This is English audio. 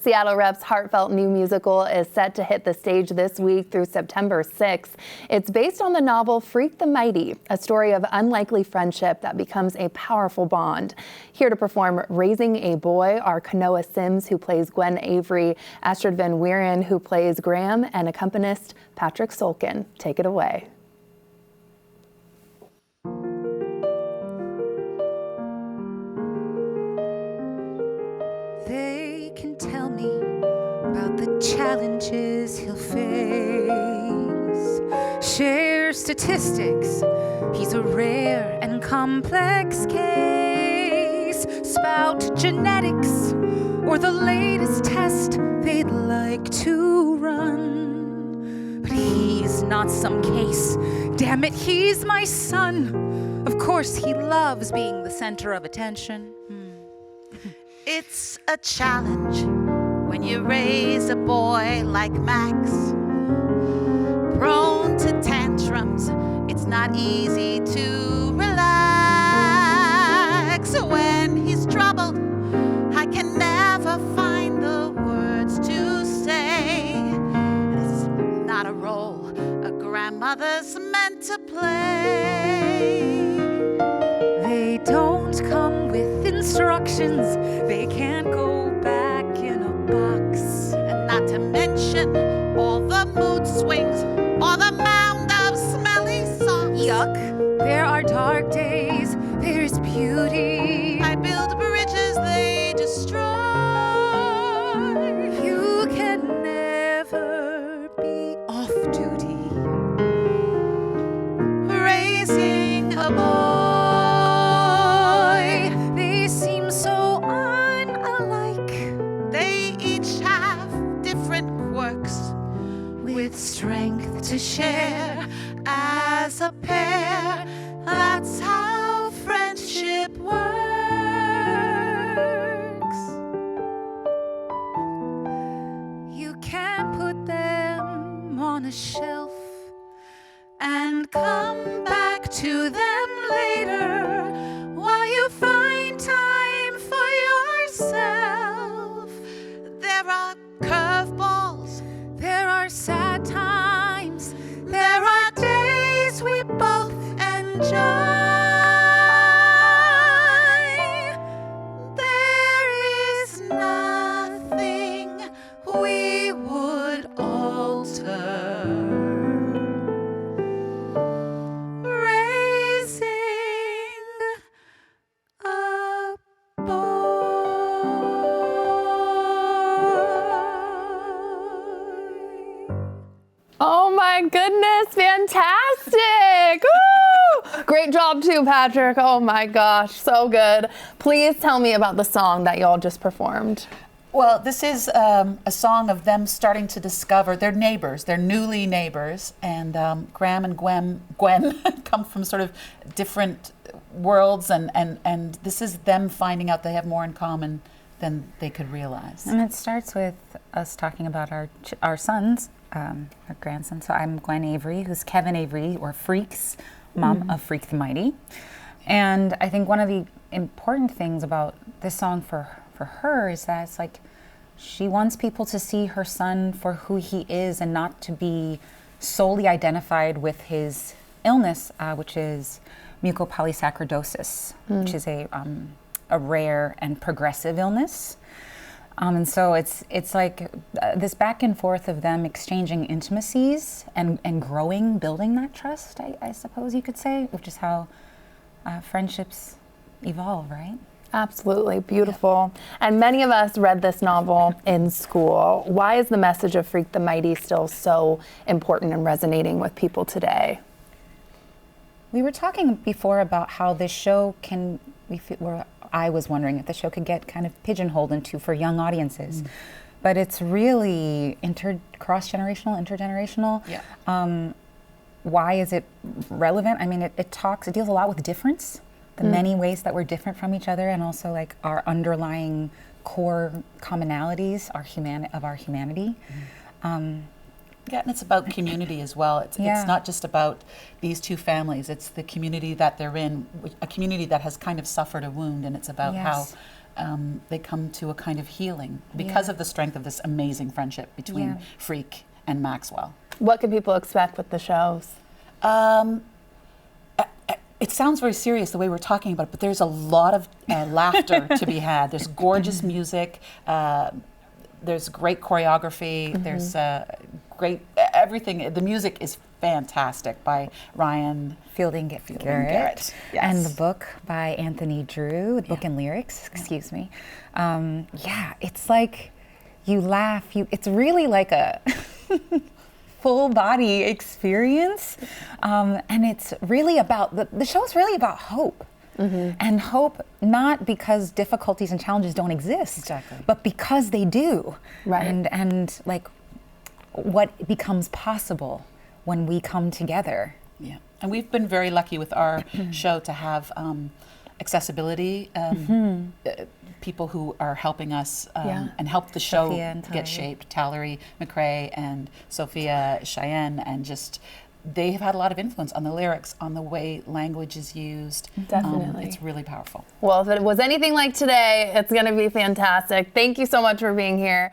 Seattle Rep's heartfelt new musical is set to hit the stage this week through September 6th. It's based on the novel Freak the Mighty, a story of unlikely friendship that becomes a powerful bond. Here to perform Raising a Boy are Kanoa Sims, who plays Gwen Avery, Astrid Van Wieren, who plays Graham, and accompanist Patrick Solkin. Take it away. They can tell me about the challenges he'll face. Share statistics, he's a rare and complex case. Spout genetics or the latest test they'd like to run. But he's not some case. Damn it, he's my son. Of course, he loves being the center of attention. It's a challenge when you raise a boy like Max. Prone to tantrums, it's not easy to relax. When he's troubled, I can never find the words to say. It's not a role a grandmother's meant to play. They don't come with instructions. They can't go back in a box. And not to mention all the mood swings or the mound of smelly socks. Yuck. There are dark days. There's beauty. I build bridges they destroy. You can never be off duty. Raising a boy. With strength to share as a pair, that's how friendship works. You can't put them on a shelf and come back to them later while you find time for yourself. There are curveballs. There are sad times. There are days we both enjoy. There is nothing we would alter. Raising a boy. Oh my goodness, fantastic! Woo! Great job too, Patrick. Oh my gosh, so good. Please tell me about the song that y'all just performed. Well, this is a song of them starting to discover their neighbors, their newly neighbors, and Graham and Gwen come from sort of different worlds, and this is them finding out they have more in common than they could realize. And it starts with us talking about our sons, our grandson. So I'm Gwen Avery, who's Kevin Avery, or Freak's mom of Freak the Mighty. And I think one of the important things about this song for her is that it's like she wants people to see her son for who he is and not to be solely identified with his illness, which is mucopolysaccharidosis, which is a rare and progressive illness. And so it's like this back and forth of them exchanging intimacies and growing, building that trust, I suppose you could say, which is how friendships evolve, right? Absolutely, beautiful. Yeah. And many of us read this novel in school. Why is the message of Freak the Mighty still so important and resonating with people today? We were talking before about how this show I was wondering if the show could get kind of pigeonholed into for young audiences. But it's really cross-generational, intergenerational. Yeah. Why is it relevant? I mean, it deals a lot with difference, the many ways that we're different from each other, and also like our underlying core commonalities, of our humanity. Yeah, and it's about community as well. It's not just about these two families. It's the community that they're in, a community that has kind of suffered a wound, and it's about how they come to a kind of healing because of the strength of this amazing friendship between Freak and Maxwell. What can people expect with the shows? It sounds very serious the way we're talking about it, but there's a lot of laughter to be had. There's gorgeous music. There's great choreography. There's great everything. The music is fantastic by Ryan Fielding Garrett. Yes. And the book by Anthony Drew, the book and lyrics, excuse me. It's like you laugh. It's really like a full body experience. And it's really about, the show is really about hope. And hope not because difficulties and challenges don't exist, but because they do. Right. And like what becomes possible when we come together. Yeah, and we've been very lucky with our show to have accessibility, people who are helping us and help the show get shaped. Tallery McRae and Sophia Cheyenne, and just they have had a lot of influence on the lyrics, on the way language is used. Definitely. It's really powerful. Well, if it was anything like today, it's going to be fantastic. Thank you so much for being here.